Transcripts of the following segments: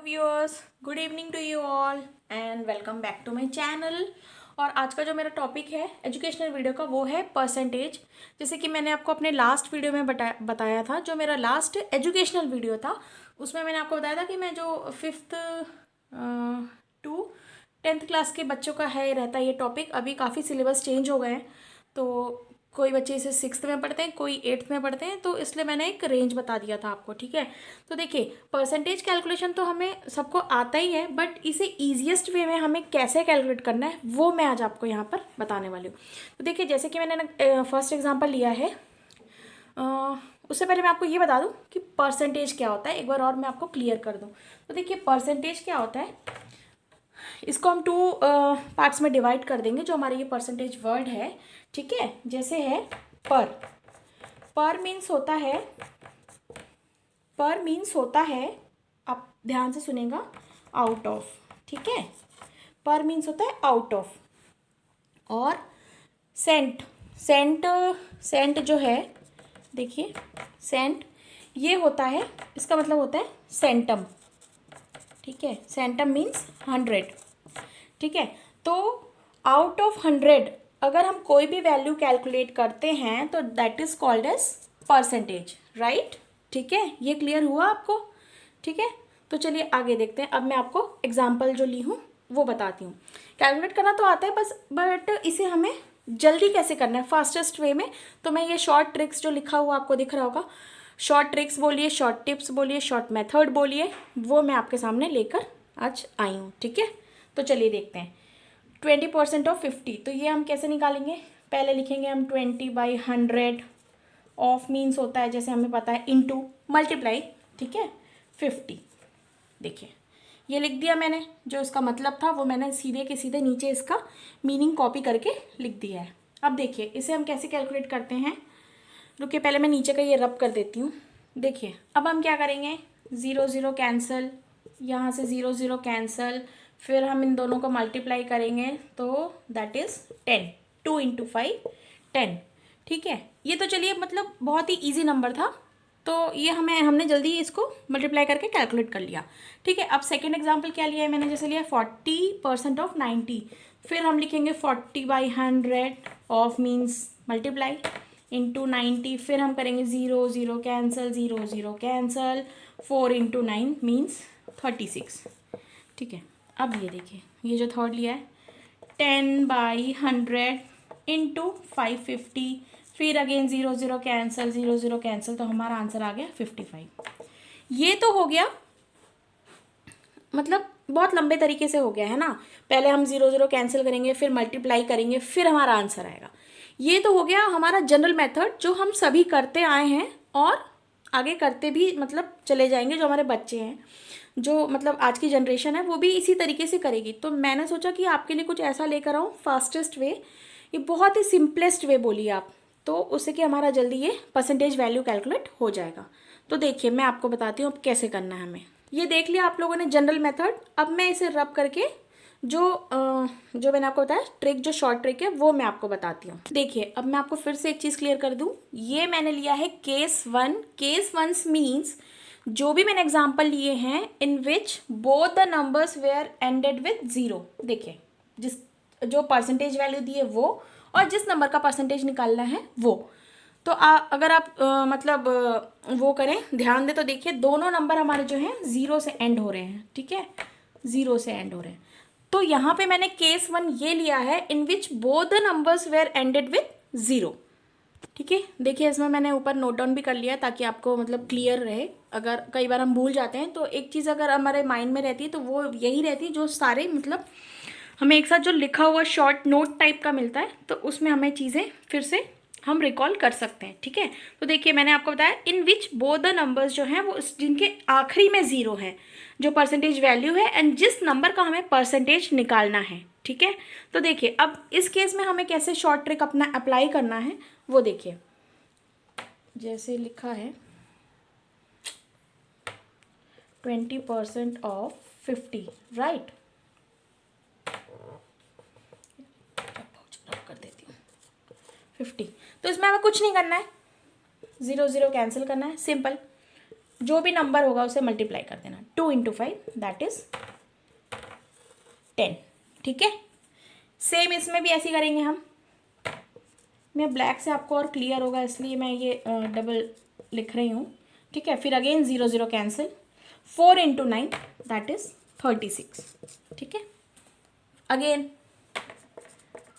Hello viewers, good evening to you all and welcome back to my channel. और आज का जो मेरा टॉपिक है एजुकेशनल वीडियो का वो है परसेंटेज। जैसे कि मैंने आपको अपने लास्ट वीडियो में बताया था, जो मेरा लास्ट एजुकेशनल वीडियो था उसमें मैंने आपको बताया था कि मैं जो 5th टू 10th क्लास के बच्चों का है रहता है ये टॉपिक। अभी काफ़ी सिलेबस चेंज हो गए हैं, तो कोई बच्चे इसे 6th में पढ़ते हैं, कोई 8th में पढ़ते हैं, तो इसलिए मैंने एक रेंज बता दिया था आपको। ठीक है, तो देखिए परसेंटेज कैलकुलेशन तो हमें सबको आता ही है, बट इसे ईजिएस्ट वे में हमें कैसे कैलकुलेट करना है वो मैं आज आपको यहाँ पर बताने वाली हूँ। तो देखिए, जैसे कि मैंने फर्स्ट एग्जांपल लिया है, उससे पहले मैं आपको ये बता दूँ कि परसेंटेज क्या होता है, एक बार और मैं आपको क्लियर कर दूँ। तो देखिए परसेंटेज क्या होता है, इसको हम 2 पार्ट्स में डिवाइड कर देंगे जो हमारे ये परसेंटेज वर्ड है। ठीक है, जैसे है पर। पर मीन्स होता है, पर मीन्स होता है, आप ध्यान से सुनेगा, आउट ऑफ। ठीक है, पर मीन्स होता है आउट ऑफ। और सेंट, सेंट सेंट जो है, देखिए सेंट ये होता है, इसका मतलब होता है सेंटम। ठीक है, सेंटम मीन्स 100। ठीक है, तो आउट ऑफ 100 अगर हम कोई भी वैल्यू कैलकुलेट करते हैं तो that is called as percentage, right. ठीक है, ये क्लियर हुआ आपको। ठीक है, तो चलिए आगे देखते हैं। अब मैं आपको एग्जाम्पल जो ली हूँ वो बताती हूँ। कैलकुलेट करना तो आता है बस, बट इसे हमें जल्दी कैसे करना है फास्टेस्ट वे में, तो मैं ये शॉर्ट ट्रिक्स जो लिखा हुआ आपको दिख रहा होगा, शॉर्ट ट्रिक्स बोलिए, शॉर्ट टिप्स बोलिए, शॉर्ट मेथड बोलिए, वो मैं आपके सामने लेकर आज आई हूँ। ठीक है, तो चलिए देखते हैं। 20% ऑफ 50, तो ये हम कैसे निकालेंगे, पहले लिखेंगे हम 20/100। ऑफ मीन्स होता है, जैसे हमें पता है, इनटू, मल्टीप्लाई। ठीक है, 50। देखिए ये लिख दिया मैंने, जो इसका मतलब था वो मैंने सीधे के सीधे नीचे इसका मीनिंग कॉपी करके लिख दिया है। अब देखिए इसे हम कैसे कैलकुलेट करते हैं। रुकिए, पहले मैं नीचे का ये रब कर देती हूँ। देखिए अब हम क्या करेंगे, 0 0 कैंसिल, यहाँ से 0 0 कैंसिल, फिर हम इन दोनों को मल्टीप्लाई करेंगे तो दैट इज़ 10। 2 × 5 10। ठीक है, ये तो चलिए मतलब बहुत ही ईजी नंबर था, तो ये हमने जल्दी इसको मल्टीप्लाई करके कैलकुलेट कर लिया। ठीक है, अब सेकेंड एग्जाम्पल क्या लिया है मैंने, जैसे लिया 40% ऑफ 90, फिर हम लिखेंगे 40/100, ऑफ मीन्स मल्टीप्लाई, इंटू 90, फिर हम करेंगे 0 0 कैंसल, 0 0 कैंसल, 4 × 9 मीन्स 36। ठीक है, अब ये देखिए, ये जो थर्ड लिया है 10/100 इंटू 550, फिर अगेन 0 0 कैंसल, 0 0 कैंसल, तो हमारा आंसर आ गया 55। ये तो हो गया, मतलब बहुत लंबे तरीके से हो गया है ना। पहले हम 0 0 कैंसिल करेंगे, फिर मल्टीप्लाई करेंगे, फिर हमारा आंसर आएगा। ये तो हो गया हमारा जनरल मेथड जो हम सभी करते आए हैं और आगे करते भी मतलब चले जाएंगे। जो हमारे बच्चे हैं, जो मतलब आज की जनरेशन है, वो भी इसी तरीके से करेगी। तो मैंने सोचा कि आपके लिए कुछ ऐसा लेकर आऊँ फास्टेस्ट वे, ये बहुत ही सिंपलेस्ट वे बोलिए आप, तो उससे कि हमारा जल्दी ये परसेंटेज वैल्यू कैलकुलेट हो जाएगा। तो देखिए मैं आपको बताती हूँ अब कैसे करना है हमें। ये देख लिया आप लोगों ने जनरल मेथड। अब मैं इसे रब करके जो मैंने आपको बताया ट्रिक, जो शॉर्ट ट्रिक है, वो मैं आपको बताती हूँ। देखिए अब मैं आपको फिर से एक चीज़ क्लियर कर दूँ, ये मैंने लिया है केस 1। केस 1 मीन्स जो भी मैंने एग्जाम्पल लिए हैं in which both the numbers were ended with 0। देखिए जिस जो परसेंटेज वैल्यू दी है वो, और जिस नंबर का परसेंटेज निकालना है वो। तो अगर आप वो करें, ध्यान दें, तो देखिए दोनों नंबर हमारे जो हैं 0 से एंड हो रहे हैं। ठीक है, 0 से एंड हो रहे हैं। तो यहाँ पे मैंने केस 1 ये लिया है in which both the numbers were ended with 0। ठीक है, देखिए इसमें मैंने ऊपर नोट डाउन भी कर लिया है ताकि आपको मतलब क्लियर रहे। अगर कई बार हम भूल जाते हैं तो एक चीज़ अगर हमारे माइंड में रहती है तो वो यही रहती है, जो सारे मतलब हमें एक साथ जो लिखा हुआ शॉर्ट नोट टाइप का मिलता है, तो उसमें हमें चीज़ें फिर से हम रिकॉल कर सकते हैं। ठीक है, तो देखिए मैंने आपको बताया इन विच बोथ द नंबर्स जो हैं वो जिनके आखिरी में 0 है, जो परसेंटेज वैल्यू है, एंड जिस नंबर का हमें परसेंटेज निकालना है। ठीक है, तो देखिए अब इस केस में हमें कैसे शॉर्ट ट्रिक अपना अप्लाई करना है वो देखिए। जैसे लिखा है 20% ऑफ 50, राइट। कर देती हूँ 50, तो इसमें हमें कुछ नहीं करना है, 0 0 कैंसिल करना है, सिंपल। जो भी नंबर होगा उसे मल्टीप्लाई कर देना। 2 × 5 दैट इज 10। ठीक है, सेम इसमें भी ऐसे करेंगे हम। मैं ब्लैक से आपको और क्लियर होगा इसलिए मैं ये डबल लिख रही हूँ। ठीक है, फिर अगेन 0 0 कैंसिल। 4 × 9 that is 36। ठीक है, अगेन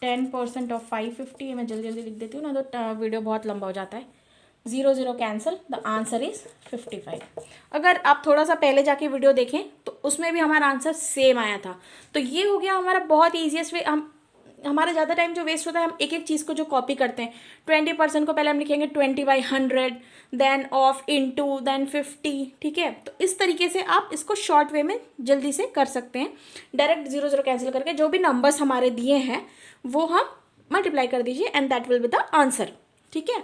10% ऑफ 550। मैं जल्दी जल्दी लिख देती हूँ ना, तो वीडियो बहुत लंबा हो जाता है। 0 0 कैंसिल, द आंसर इज 55। अगर आप थोड़ा सा पहले जाके वीडियो देखें तो उसमें भी हमारा आंसर सेम आया था। तो ये हो गया हमारा बहुत ईजीएस्ट वे। हमारा ज़्यादा टाइम जो वेस्ट होता है, हम एक एक चीज़ को जो कॉपी करते हैं, 20% को पहले हम लिखेंगे 20/100, देन ऑफ इनटू, देन 50। ठीक है, तो इस तरीके से आप इसको शॉर्ट वे में जल्दी से कर सकते हैं। डायरेक्ट 0 0 कैंसिल करके जो भी नंबर्स हमारे दिए हैं वो हम मल्टीप्लाई कर दीजिए and that will be the answer. ठीक है,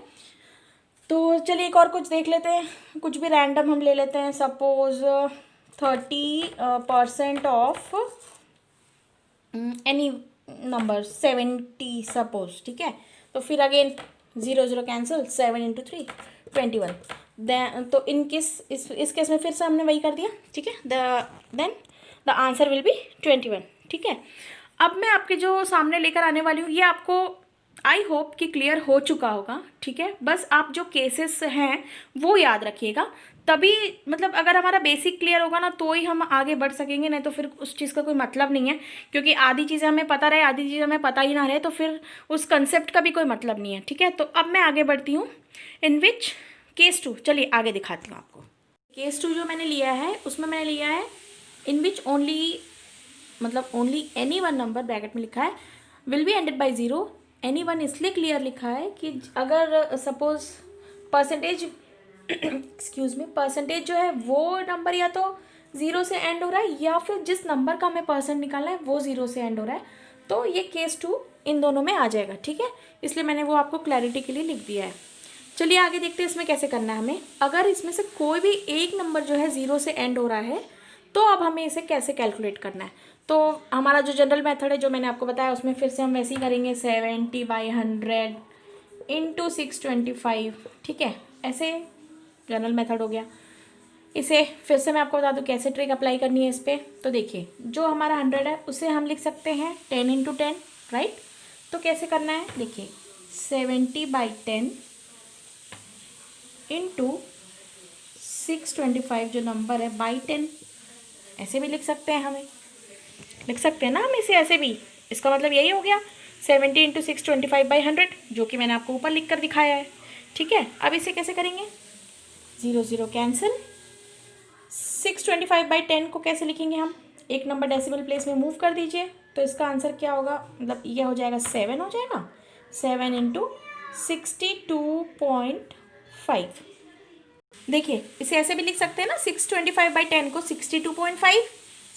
तो चलिए एक और कुछ देख लेते हैं, कुछ भी रैंडम हम ले लेते हैं। Suppose 30% of any number 70 suppose. ठीक है, तो फिर अगेन 0 0 कैंसिल, 7 × 3 21। देन तो इस केस में फिर से हमने वही कर दिया। ठीक है, then the answer will be 21। ठीक है, अब मैं आपके जो सामने लेकर आने वाली हूँ ये आपको आई होप कि क्लियर हो चुका होगा। ठीक है, बस आप जो केसेस हैं वो याद रखिएगा, तभी मतलब अगर हमारा बेसिक क्लियर होगा ना तो ही हम आगे बढ़ सकेंगे, नहीं तो फिर उस चीज़ का कोई मतलब नहीं है। क्योंकि आधी चीज़ें हमें पता रहे, आधी चीज़ें हमें पता ही ना रहे, तो फिर उस कंसेप्ट का भी कोई मतलब नहीं है। ठीक है, तो अब मैं आगे बढ़ती हूँ। इन विच केस 2, चलिए आगे दिखाती हूँ आपको। केस 2 जो मैंने लिया है उसमें मैंने लिया है इन विच ओनली, मतलब only any one number, bracket में लिखा है will be ended by 0। Any one इसलिए क्लियर लिखा है कि अगर suppose percentage excuse me, percentage जो है वो नंबर या तो 0 से एंड हो रहा है या फिर जिस नंबर का हमें परसेंट निकालना है वो 0 से एंड हो रहा है, तो ये केस 2 इन दोनों में आ जाएगा। ठीक है, इसलिए मैंने वो आपको क्लैरिटी के लिए लिख दिया है। चलिए आगे देखते हैं इसमें कैसे करना है हमें। अगर इसमें से कोई भी एक नंबर जो है 0 से एंड हो रहा है तो अब हमें इसे कैसे कैलकुलेट करना है। तो हमारा जो जनरल मेथड है जो मैंने आपको बताया उसमें फिर से हम वैसे ही करेंगे। 70/100 × 625। ठीक है, ऐसे जनरल मेथड हो गया। इसे फिर से मैं आपको बता दूं कैसे ट्रिक अप्लाई करनी है इस पर। तो देखिए, जो हमारा 100 है उसे हम लिख सकते हैं 10 × 10, राइट। तो कैसे करना है, देखिए 70/10 × 625 जो नंबर है बाई 10, ऐसे भी लिख सकते हैं, हमें लिख सकते हैं ना हम इसे ऐसे भी। इसका मतलब यही हो गया 70 × 625/100, जो कि मैंने आपको ऊपर लिख कर दिखाया है। ठीक है, अब इसे कैसे करेंगे, 0 0 कैंसिल। 625/10 को कैसे लिखेंगे हम, एक नंबर डेसिमल प्लेस में मूव कर दीजिए, तो इसका आंसर क्या होगा, मतलब ये हो जाएगा 7 हो जाएगा। 7 × 62.5। देखिए इसे ऐसे भी लिख सकते हैं ना, 625/10 को 62.5।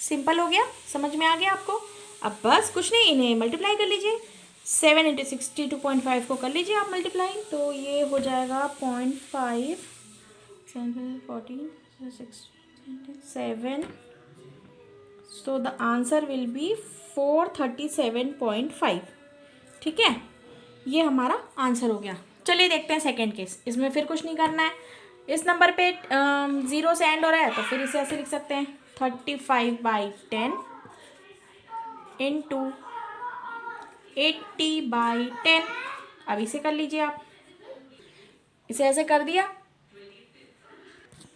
सिंपल हो गया, समझ में आ गया आपको। अब बस कुछ नहीं, इन्हें मल्टीप्लाई कर लीजिए। 7 × 62.5 को कर लीजिए आप मल्टीप्लाई, तो ये हो जाएगा 0.5 14 7। So the answer will B 437.5। ठीक है, ये हमारा आंसर हो गया। चलिए देखते हैं सेकेंड केस। इसमें फिर कुछ नहीं करना है, इस नंबर पे 0 से एंड हो रहा है तो फिर इसे ऐसे लिख सकते हैं 35/10 × 80/10। अब इसे कर लीजिए आप, इसे ऐसे कर दिया।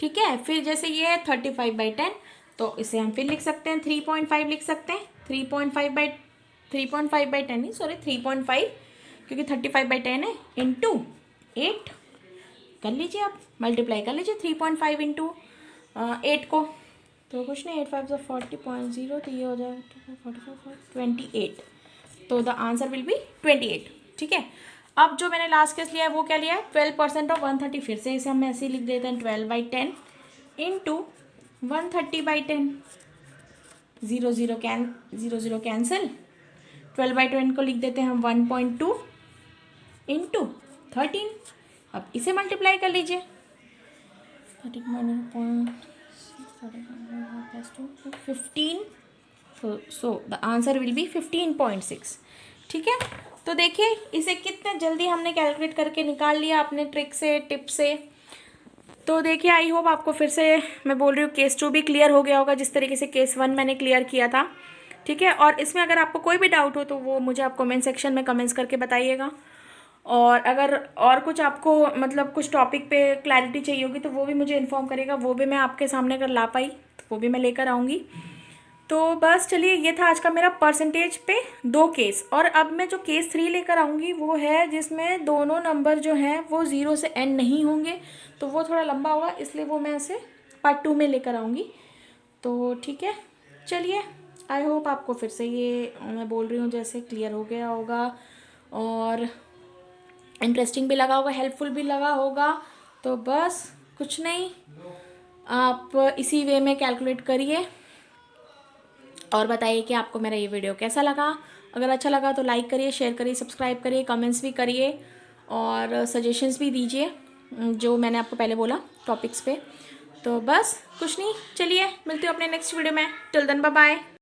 ठीक है, फिर जैसे ये है 35/10 तो इसे हम फिर लिख सकते हैं 3.5 लिख सकते हैं। 3.5/10 नहीं, सॉरी 3.5, क्योंकि 35/10 है, इंटू 8 कर लीजिए आप, मल्टीप्लाई कर लीजिए 3.5 × 8 को, तो कुछ नहीं 8 5 40.0, तो ये हो जाएगा 28। तो द आंसर विल बी 28। ठीक है, अब जो मैंने लास्ट केस लिया है वो क्या लिया है, 12% ऑफ 130। फिर से इसे हम ऐसे ही लिख देते हैं 12/10 × 130/10। 0 0 कैंसिल। 12/10 को लिख देते हैं हम 1.2 × 13। अब इसे मल्टीप्लाई कर लीजिए, 15। So the answer will B 15.6। ठीक है, तो देखिए इसे कितने जल्दी हमने कैलकुलेट करके निकाल लिया अपने ट्रिक से, टिप से। तो देखिए, आई होप आपको फिर से मैं बोल रही हूँ केस 2 भी क्लियर हो गया होगा जिस तरीके से केस 1 मैंने क्लियर किया था। ठीक है, और इसमें अगर आपको कोई भी डाउट हो तो वो मुझे आप कमेंट सेक्शन में कमेंट्स करके बताइएगा। और अगर और कुछ आपको मतलब कुछ टॉपिक पे क्लैरिटी चाहिए होगी तो वो भी मुझे इन्फॉर्म करेगा, वो भी मैं आपके सामने अगर ला पाई तो वो भी मैं लेकर आऊँगी। तो बस चलिए, ये था आज का मेरा परसेंटेज पे 2 केस। और अब मैं जो केस 3 लेकर आऊँगी वो है जिसमें दोनों नंबर जो हैं वो 0 से एंड नहीं होंगे, तो वो थोड़ा लंबा होगा, इसलिए वो मैं ऐसे पार्ट 2 में लेकर आऊँगी। तो ठीक है, चलिए, आई होप आपको फिर से ये मैं बोल रही हूँ जैसे क्लियर हो गया होगा और इंटरेस्टिंग भी लगा होगा, हेल्पफुल भी लगा होगा। तो बस कुछ नहीं, आप इसी वे में कैलकुलेट करिए और बताइए कि आपको मेरा ये वीडियो कैसा लगा। अगर अच्छा लगा तो लाइक करिए, शेयर करिए, सब्सक्राइब करिए, कमेंट्स भी करिए और सजेशंस भी दीजिए जो मैंने आपको पहले बोला टॉपिक्स पे। तो बस कुछ नहीं, चलिए मिलती हूँ अपने नेक्स्ट वीडियो में। Till then bye bye.